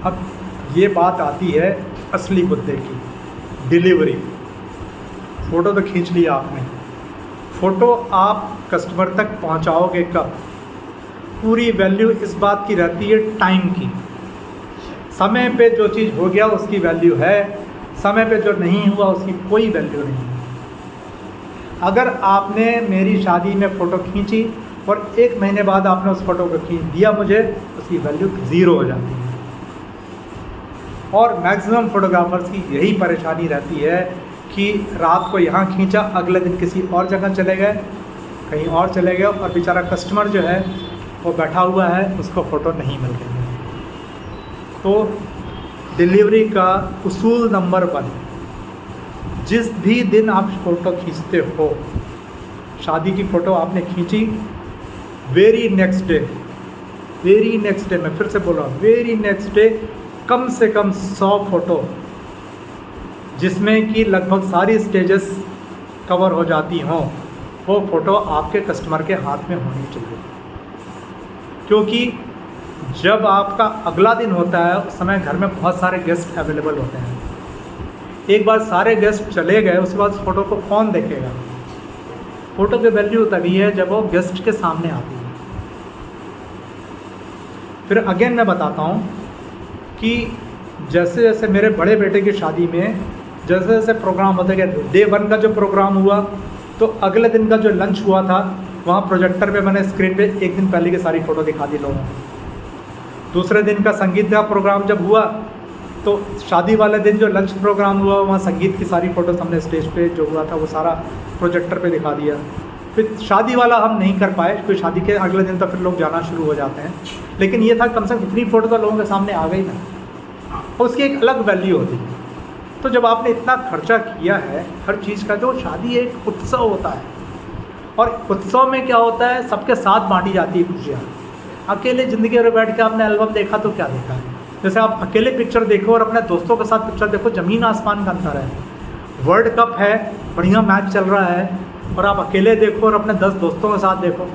अब ये बात आती है असली मुद्दे की, डिलीवरी। फ़ोटो तो खींच लिया आपने, फ़ोटो आप कस्टमर तक पहुंचाओगे कब? पूरी वैल्यू इस बात की रहती है टाइम की। समय पे जो चीज़ हो गया उसकी वैल्यू है, समय पे जो नहीं हुआ उसकी कोई वैल्यू नहीं है। अगर आपने मेरी शादी में फ़ोटो खींची और 1 महीने बाद आपने उस फ़ोटो को खींच दिया मुझे, उसकी वैल्यू ज़ीरो हो जाती है। और मैक्सिमम फ़ोटोग्राफ़र्स की यही परेशानी रहती है कि रात को यहाँ खींचा, अगले दिन किसी और जगह चले गए, कहीं और चले गए, और बेचारा कस्टमर जो है वो बैठा हुआ है, उसको फ़ोटो नहीं मिल रही है। तो डिलीवरी का उसूल नंबर 1, जिस भी दिन आप फ़ोटो खींचते हो, शादी की फ़ोटो आपने खींची, वेरी नेक्स्ट डे, मैं फिर से बोल रहा हूँ, वेरी नेक्स्ट डे कम से कम 100 फ़ोटो, जिसमें कि लगभग सारी स्टेजेस कवर हो जाती हों, वो फ़ोटो आपके कस्टमर के हाथ में होनी चाहिए। क्योंकि जब आपका अगला दिन होता है उस समय घर में बहुत सारे गेस्ट अवेलेबल होते हैं। एक बार सारे गेस्ट चले गए, उसके बाद फ़ोटो को कौन देखेगा? फ़ोटो की वैल्यू तभी है जब वो गेस्ट के सामने आती है। फिर अगेन मैं बताता हूँ कि जैसे जैसे मेरे बड़े बेटे की शादी में जैसे जैसे प्रोग्राम होते गए, डे 1 का जो प्रोग्राम हुआ तो अगले दिन का जो लंच हुआ था वहाँ प्रोजेक्टर पे मैंने स्क्रीन पे 1 दिन पहले की सारी फ़ोटो दिखा दी लोगों को। दूसरे दिन का संगीत का प्रोग्राम जब हुआ तो शादी वाले दिन जो लंच प्रोग्राम हुआ वहाँ संगीत की सारी फ़ोटोज़ हमने स्टेज पे जो हुआ था वो सारा प्रोजेक्टर पे दिखा दिया। फिर शादी वाला हम नहीं कर पाए क्योंकि शादी के अगले दिन तो फिर लोग जाना शुरू हो जाते हैं, लेकिन ये था कम से कम इतनी फ़ोटो तो लोगों के सामने आ गई ना, और उसकी एक अलग वैल्यू होती है। तो जब आपने इतना खर्चा किया है हर चीज़ का, जो शादी एक उत्सव होता है, और उत्सव में क्या होता है, सबके साथ बांटी जाती है खुशियाँ। अकेले ज़िंदगी में बैठ के आपने एल्बम देखा तो क्या देखा है? जैसे आप अकेले पिक्चर देखो और अपने दोस्तों के साथ पिक्चर देखो, ज़मीन आसमान का अंतर है। वर्ल्ड कप है, बढ़िया मैच चल रहा है, और आप अकेले देखो और अपने 10 दोस्तों के साथ देखो,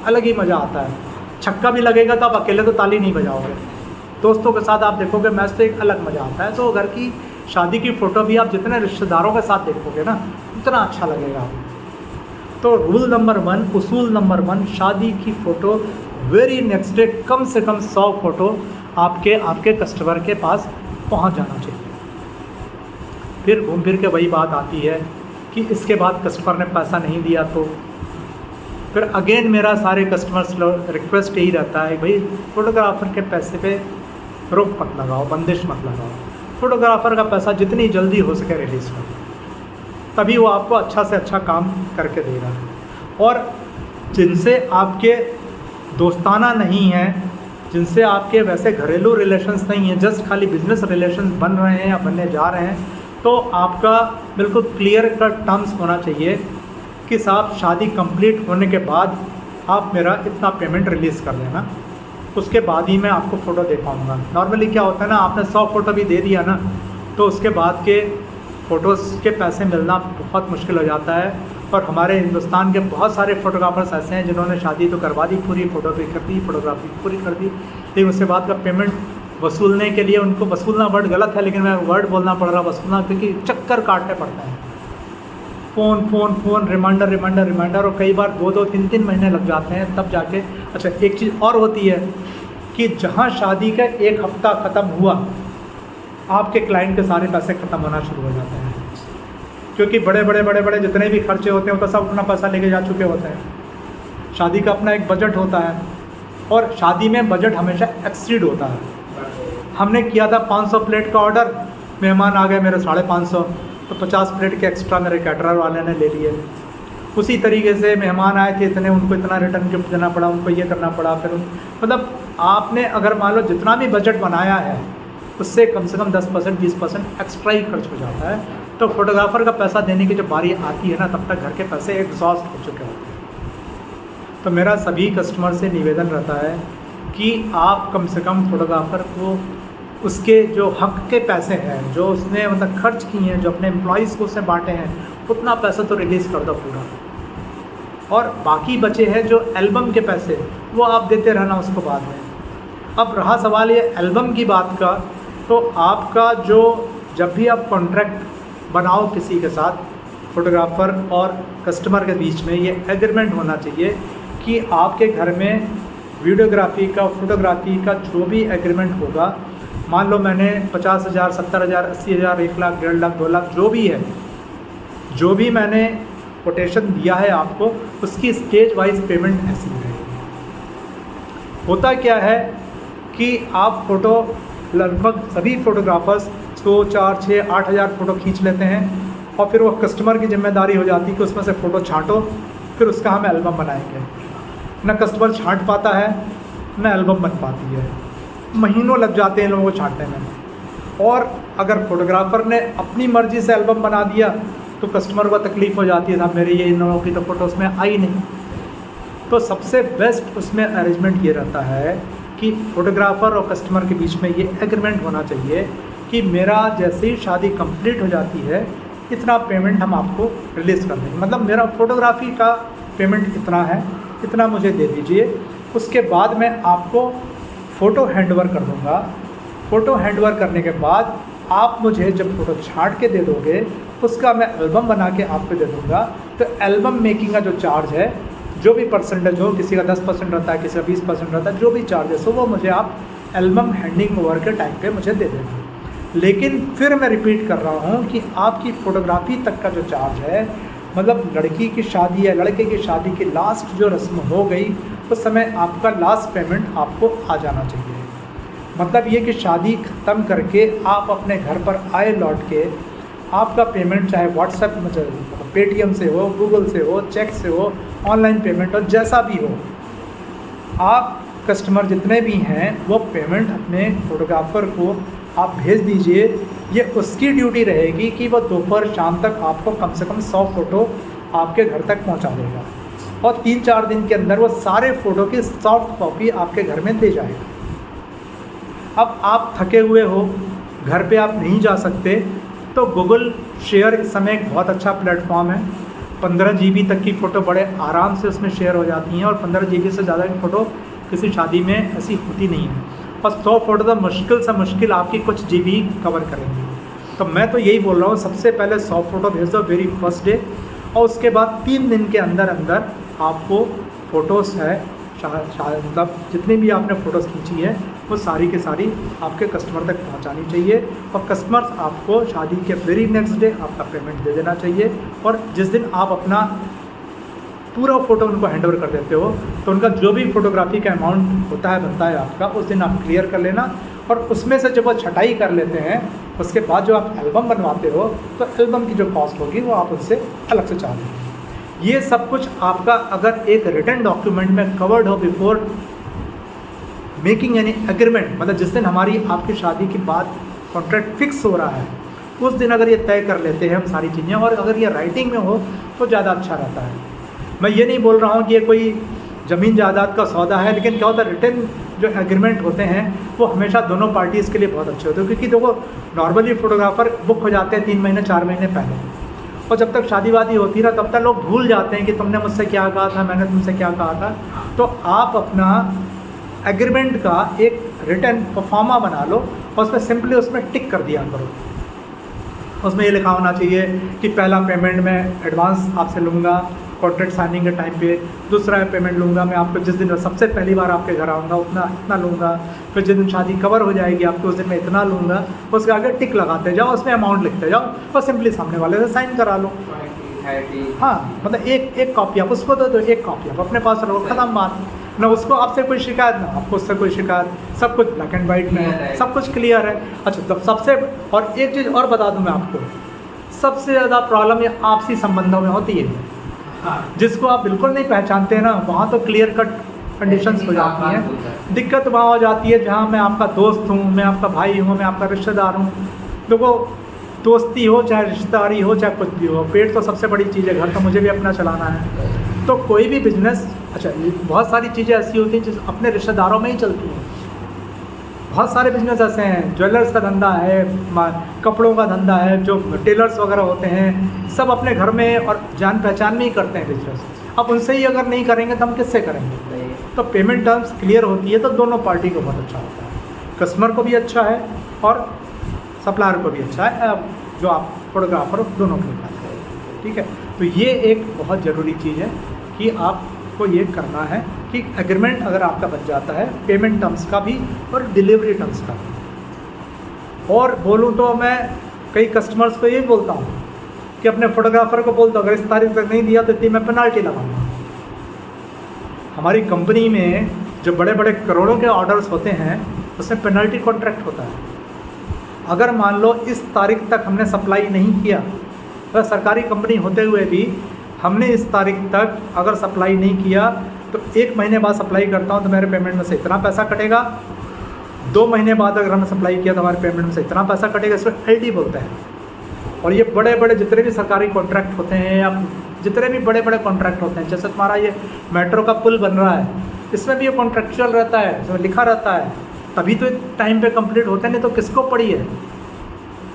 अलग ही मज़ा आता है। छक्का भी लगेगा तो आप अकेले तो ताली नहीं बजाओगे, दोस्तों के साथ आप देखोगे मैच तो एक अलग मज़ा आता है। तो घर की शादी की फ़ोटो भी आप जितने रिश्तेदारों के साथ देखोगे ना उतना अच्छा लगेगा। तो रूल नंबर 1, उसूल नंबर 1, शादी की फ़ोटो वेरी नेक्स्ट डे कम से कम 100 फ़ोटो आपके कस्टमर के पास पहुंच जाना चाहिए। फिर घूम फिर के वही बात आती है कि इसके बाद कस्टमर ने पैसा नहीं दिया तो फिर अगेन मेरा सारे कस्टमर्स रिक्वेस्ट यही रहता है भाई फ़ोटोग्राफ़र के पैसे पे रोक मत लगाओ, बंदिश मत लगाओ। फ़ोटोग्राफ़र का पैसा जितनी जल्दी हो सके रिलीज़ करो, तभी वो आपको अच्छा से अच्छा काम करके देगा। और जिनसे आपके दोस्ताना नहीं है, जिनसे आपके वैसे घरेलू रिलेशंस नहीं हैं, जस्ट खाली बिजनेस रिलेशंस बन रहे हैं या बनने जा रहे हैं, तो आपका बिल्कुल क्लियर कट टर्म्स होना चाहिए कि साहब शादी कंप्लीट होने के बाद आप मेरा इतना पेमेंट रिलीज़ कर देना, उसके बाद ही मैं आपको फ़ोटो दे पाऊँगा। नॉर्मली क्या होता है ना, आपने 100 फ़ोटो भी दे दिया ना तो उसके बाद के फ़ोटोज़ के पैसे मिलना बहुत मुश्किल हो जाता है। और हमारे हिंदुस्तान के बहुत सारे फ़ोटोग्राफ़र्स ऐसे हैं जिन्होंने शादी तो करवा दी, पूरी फ़ोटोग्राफी कर दी, फ़ोटोग्राफी पूरी कर दी, लेकिन उसके बाद का पेमेंट वसूलने के लिए उनको, वसूलना वर्ड गलत है लेकिन मैं वर्ड बोलना पड़ रहा वसूलना, क्योंकि चक्कर काटने पड़ते हैं। फ़ोन रिमाइंडर, और कई बार 2-2, 3-3 महीने लग जाते हैं तब जाके। अच्छा, एक चीज़ और होती है कि जहाँ शादी का 1 हफ़्ता ख़त्म हुआ आपके क्लाइंट के सारे पैसे ख़त्म होना शुरू हो जाते हैं, क्योंकि बड़े जितने भी खर्चे होते हैं वो तो सब अपना पैसा लेके जा चुके होते हैं। शादी का अपना एक बजट होता है और शादी में बजट हमेशा एक्सीड होता है। हमने किया था 500 प्लेट का ऑर्डर, मेहमान आ गए मेरे 550, तो 50 प्लेट के एक्स्ट्रा मेरे कैटरर वाले ने ले लिए। उसी तरीके से मेहमान आए थे इतने, उनको इतना रिटर्न गिफ्ट देना पड़ा, उनको ये करना पड़ा। फिर मतलब आपने अगर मान लो जितना भी बजट बनाया है उससे कम से कम 10% 20% एक्स्ट्रा ही खर्च हो जाता है। तो फोटोग्राफ़र का पैसा देने की जब बारी आती है ना, तब तक घर के पैसे एग्जॉस्ट हो चुके होते हैं। तो मेरा सभी कस्टमर से निवेदन रहता है कि आप कम से कम फोटोग्राफ़र को उसके जो हक के पैसे हैं, जो उसने मतलब खर्च किए हैं, जो अपने एम्प्लॉयज़ को उसने बांटे हैं, उतना पैसा तो रिलीज़ कर दो पूरा। और बाकी बचे हैं जो एल्बम के पैसे, वो आप देते रहना उसको बाद में। अब रहा सवाल ये एल्बम की बात का, तो आपका जो जब भी आप कॉन्ट्रैक्ट बनाओ किसी के साथ, फोटोग्राफ़र और कस्टमर के बीच में ये एग्रीमेंट होना चाहिए कि आपके घर में वीडियोग्राफी का, फोटोग्राफी का जो भी एग्रीमेंट होगा, मान लो मैंने 50,000, 70,000, 80,000, 1 लाख, 1.5 लाख, 2 लाख जो भी है, जो भी मैंने कोटेशन दिया है आपको, उसकी स्टेज वाइज पेमेंट ऐसी है। होता क्या है कि आप फ़ोटो लगभग सभी फ़ोटोग्राफर्स 2, 4, 6, 8,000 फ़ोटो खींच लेते हैं और फिर वो कस्टमर की जिम्मेदारी हो जाती है कि उसमें से फ़ोटो छांटो, फिर उसका हम एल्बम बनाएंगे। न कस्टमर छांट पाता है, न एल्बम बन पाती है, महीनों लग जाते हैं लोगों को छांटने में। और अगर फोटोग्राफ़र ने अपनी मर्ज़ी से एल्बम बना दिया तो कस्टमर को तकलीफ़ हो जाती है, साहब मेरे ये इन लोगों की तो फ़ोटो उसमें आई नहीं। तो सबसे बेस्ट उसमें अरेंजमेंट ये रहता है कि फोटोग्राफ़र और कस्टमर के बीच में ये एग्रीमेंट होना चाहिए कि मेरा जैसे ही शादी कंप्लीट हो जाती है इतना पेमेंट हम आपको रिलीज़ कर देंगे, मतलब मेरा फ़ोटोग्राफ़ी का पेमेंट इतना है, इतना मुझे दे दीजिए। उसके बाद मैं आपको फ़ोटो हैंडओवर कर दूँगा। फ़ोटो हैंडओवर करने के बाद आप मुझे जब फ़ोटो छांट के दे दोगे, उसका मैं एल्बम बना के आपको दे दूँगा। तो एल्बम मेकिंग का जो चार्ज है, जो भी परसेंटेज हो, किसी का 10% रहता है, किसी का 20% रहता है, जो भी चार्जेस हो वो मुझे आप एल्बम हैंडिंग ओवर के टाइम पे मुझे दे देना। लेकिन फिर मैं रिपीट कर रहा हूँ कि आपकी फ़ोटोग्राफ़ी तक का जो चार्ज है, मतलब लड़की की शादी या लड़के की शादी की लास्ट जो रस्म हो गई, उस समय आपका लास्ट पेमेंट आपको आ जाना चाहिए। मतलब ये कि शादी ख़त्म करके आप अपने घर पर आए लौट के, आपका पेमेंट चाहे व्हाट्सएप में, पेटीएम से हो, गूगल से हो, चेक से हो, ऑनलाइन पेमेंट हो, जैसा भी हो, आप कस्टमर जितने भी हैं वो पेमेंट अपने फोटोग्राफ़र को आप भेज दीजिए। ये उसकी ड्यूटी रहेगी कि वो दोपहर शाम तक आपको कम से कम 100 फ़ोटो आपके घर तक पहुंचा देगा और 3-4 दिन के अंदर वो सारे फ़ोटो की सॉफ्ट कॉपी आपके घर में दे जाएगा। अब आप थके हुए हो, घर पे आप नहीं जा सकते, तो गूगल शेयर इस समय एक बहुत अच्छा प्लेटफॉर्म है। 15 GB तक की फ़ोटो बड़े आराम से उसमें शेयर हो जाती हैं और 15 GB से ज़्यादा की फ़ोटो किसी शादी में ऐसी होती नहीं है। और 100 फ़ोटो तो मुश्किल से मुश्किल आपकी कुछ GB कवर करेंगे। तो मैं तो यही बोल रहा हूँ, सबसे पहले 100 फ़ोटो भेज दो वेरी फर्स्ट डे, और उसके बाद 3 दिन के अंदर अंदर आपको फ़ोटोज़ है, मतलब जितनी भी आपने फ़ोटोज़ खींची है वो सारी की सारी आपके कस्टमर तक पहुंचानी चाहिए। और कस्टमर्स आपको शादी के वेरी नेक्स्ट डे आपका पेमेंट दे देना चाहिए। और जिस दिन आप अपना पूरा फ़ोटो उनको हैंडओवर कर देते हो, तो उनका जो भी फ़ोटोग्राफी का अमाउंट होता है, बनता है आपका, उस दिन आप क्लियर कर लेना। और उसमें से जब वो छटाई कर लेते हैं, उसके बाद जो आप एल्बम बनवाते हो, तो एल्बम की जो कॉस्ट होगी वो आप उनसे अलग से चार्ज करेंगे। ये सब कुछ आपका अगर एक रिटन डॉक्यूमेंट में कवर्ड हो बिफोर मेकिंग एनी एग्रीमेंट, मतलब जिस दिन हमारी आपकी शादी की बात कॉन्ट्रैक्ट फिक्स हो रहा है, उस दिन अगर ये तय कर लेते हैं हम सारी चीज़ें, और अगर ये राइटिंग में हो तो ज़्यादा अच्छा रहता है। मैं ये नहीं बोल रहा हूँ कि ये कोई ज़मीन जायदाद का सौदा है, लेकिन क्या होता है, रिटन जो एग्रीमेंट होते हैं वो हमेशा दोनों पार्टीज़ के लिए बहुत अच्छे होते हैं। क्योंकि देखो नॉर्मली फ़ोटोग्राफ़र बुक हो जाते हैं 3 महीने 4 महीने पहले, और जब तक शादी वादी होती है ना, तब तक लोग भूल जाते हैं कि तुमने मुझसे क्या कहा था, मैंने तुमसे क्या कहा था। तो आप अपना एग्रीमेंट का एक रिटन परफॉर्मा बना लो और उसमें सिंपली उसमें टिक कर दिया करो। उसमें ये लिखा होना चाहिए कि पहला पेमेंट मैं एडवांस आपसे लूँगा कॉन्ट्रैक्ट साइनिंग के टाइम पे, दूसरा पेमेंट लूँगा मैं आपको जिस दिन सबसे पहली बार आपके घर आऊँगा इतना लूँगा, फिर जिस दिन शादी कवर हो जाएगी आपको उस दिन मैं इतना लूँगा। उसके आगे टिक लगाते जाओ, उसमें अमाउंट लिखते जाओ और सिंपली सामने वाले से साइन करा लो। हाँ, मतलब एक कॉपी आप उसको दो, एक कॉपी आप अपने पास रखो, ख़त्म बात। ना उसको आपसे कोई शिकायत, ना आपको उससे कोई शिकायत, सब कुछ ब्लैक एंड वाइट में है, सब कुछ क्लियर है। अच्छा, तब सबसे और एक चीज़ और बता दूँ मैं आपको, सबसे ज़्यादा प्रॉब्लम ये आपसी संबंधों में होती है। जिसको आप बिल्कुल नहीं पहचानते हैं ना, वहाँ तो क्लियर कट कंडीशंस हो जाती हैं। दिक्कत वहाँ हो जाती है जहाँ मैं आपका दोस्त हूँ, मैं आपका भाई हूँ, मैं आपका रिश्तेदार हूँ। देखो दोस्ती हो चाहे रिश्तेदारी हो चाहे कुछ भी हो, पेट तो सबसे बड़ी चीज़ है, घर तो मुझे भी अपना चलाना है। तो कोई भी बिजनेस, अच्छा बहुत सारी चीज़ें ऐसी होती हैं जो अपने रिश्तेदारों में ही चलती हैं। बहुत सारे बिजनेस ऐसे हैं, ज्वेलर्स का धंधा है, कपड़ों का धंधा है, जो टेलर्स वगैरह होते हैं, सब अपने घर में और जान पहचान में ही करते हैं बिजनेस। अब उनसे ही अगर नहीं करेंगे तो हम किससे करेंगे? तो पेमेंट टर्म्स क्लियर होती है तो दोनों पार्टी को बहुत अच्छा होता है, कस्टमर को भी अच्छा है और सप्लायर को भी अच्छा है, जो आप फोटोग्राफर दोनों के पास है। ठीक है, तो ये एक बहुत ज़रूरी चीज़ है कि आपको ये करना है कि एग्रीमेंट अगर आपका बन जाता है पेमेंट टर्म्स का भी और डिलीवरी टर्म्स का भी। और बोलूँ तो मैं कई कस्टमर्स को ये बोलता हूँ कि अपने फोटोग्राफर को बोलता हूँ अगर इस तारीख तक नहीं दिया तो इतनी मैं पेनाल्टी लगाऊंगा। हमारी कंपनी में जो बड़े बड़े करोड़ों के ऑर्डर्स होते हैं उसमें पेनल्टी कॉन्ट्रैक्ट होता है। अगर मान लो इस तारीख तक हमने सप्लाई नहीं किया, तो सरकारी कंपनी होते हुए भी हमने इस तारीख तक अगर सप्लाई नहीं किया तो 1 महीने बाद सप्लाई करता हूँ तो मेरे पेमेंट में से इतना पैसा कटेगा, 2 महीने बाद अगर हमने सप्लाई किया तो हमारे पेमेंट में से इतना पैसा कटेगा। इसमें LD बोलते हैं। और ये बड़े बड़े जितने भी सरकारी कॉन्ट्रैक्ट होते हैं या जितने भी बड़े बड़े कॉन्ट्रैक्ट होते हैं, जैसे तुम्हारा ये मेट्रो का पुल बन रहा है, इसमें भी ये कॉन्ट्रैक्चुअल रहता है, इसमें लिखा रहता है, तभी तो टाइम पे कंप्लीट होते हैं, नहीं तो किसको पड़ी है,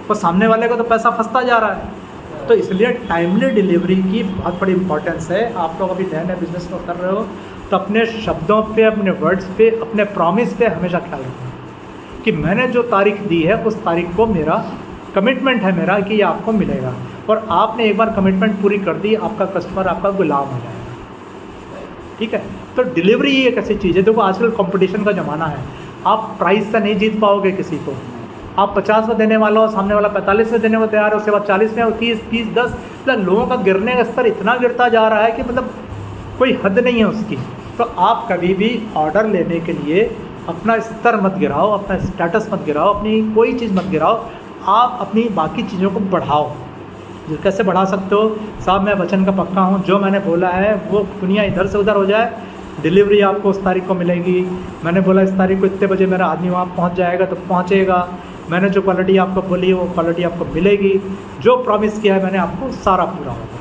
तो सामने वाले को तो पैसा फंसता जा रहा है। तो इसलिए टाइमली डिलीवरी की बहुत बड़ी इंपॉर्टेंस है। आप लोग अभी नए नए बिजनेस में कर रहे हो तो अपने शब्दों पे, अपने वर्ड्स पे, अपने प्रॉमिस पे हमेशा ख्याल रखना कि मैंने जो तारीख दी है उस तारीख को मेरा कमिटमेंट है मेरा कि ये आपको मिलेगा। और आपने एक बार कमिटमेंट पूरी कर दी, आपका कस्टमर आपका गुलाम हो जाएगा। ठीक है, तो डिलीवरी एक ऐसी चीज़ है। देखो आजकल कंपटीशन का ज़माना है, आप प्राइस से नहीं जीत पाओगे किसी को। आप 50 में देने वाला हो, सामने वाला 45 में देने को तैयार है, उसके बाद 40 में, 30, 10, मतलब लोगों का गिरने का स्तर इतना गिरता जा रहा है कि मतलब कोई हद नहीं है उसकी। तो आप कभी भी ऑर्डर लेने के लिए अपना स्तर मत गिराओ, अपना स्टेटस मत गिराओ, अपनी कोई चीज़ मत गिराओ, आप अपनी बाकी चीज़ों को बढ़ाओ। जो कैसे बढ़ा सकते हो? साहब मैं वचन का पक्का हूँ, जो मैंने बोला है वो दुनिया इधर से उधर हो जाए, डिलीवरी आपको उस तारीख को मिलेगी। मैंने बोला इस तारीख को इतने बजे मेरा आदमी वहाँ पहुँच जाएगा तो पहुँचेगा। मैंने जो क्वालिटी आपको बोली है वो क्वालिटी आपको मिलेगी। जो प्रॉमिस किया है मैंने आपको सारा पूरा होगा।